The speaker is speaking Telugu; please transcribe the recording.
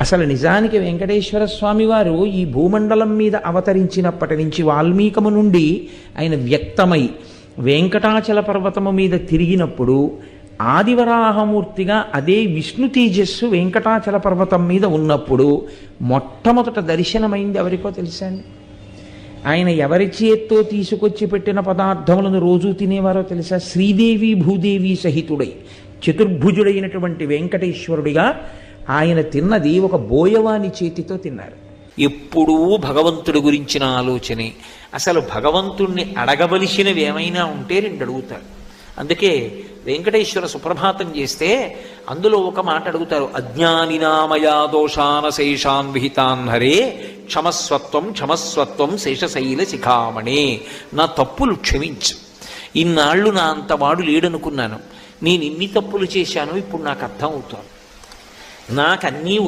అసలు నిజానికి వెంకటేశ్వర స్వామి వారు ఈ భూమండలం మీద అవతరించినప్పటి నుంచి వాల్మీకము నుండి ఆయన వ్యక్తమై వెంకటాచల పర్వతము మీద తిరిగినప్పుడు ఆదివరాహమూర్తిగా అదే విష్ణు తేజస్సు వెంకటాచల పర్వతం మీద ఉన్నప్పుడు మొట్టమొదట దర్శనమైంది ఎవరికో తెలుసా అండి? ఆయన ఎవరి చేత్తో తీసుకొచ్చి పెట్టిన పదార్థములను రోజు తినేవారో తెలుసా? శ్రీదేవి భూదేవి సహితుడై చతుర్భుజుడైనటువంటి వెంకటేశ్వరుడిగా ఆయన తిన్నది ఒక బోయవాని చేతితో తిన్నారు. ఎప్పుడూ భగవంతుడి గురించిన ఆలోచనే. అసలు భగవంతుణ్ణి అడగవలసినవి ఏమైనా ఉంటే రెండు అడుగుతారు. అందుకే వెంకటేశ్వర సుప్రభాతం చేస్తే అందులో ఒక మాట అడుగుతారు, అజ్ఞానినామయా దోషానశేషాన్ విహితాన్ హరే క్షమస్వత్వం క్షమస్వత్వం శేషశైల శిఖామణే. నా తప్పులు క్షమించు, ఇన్నాళ్ళు నా అంతవాడు లేడనుకున్నాను, నేను ఇన్ని తప్పులు చేశాను, ఇప్పుడు నాకు అర్థం అవుతాను, నాకన్నీ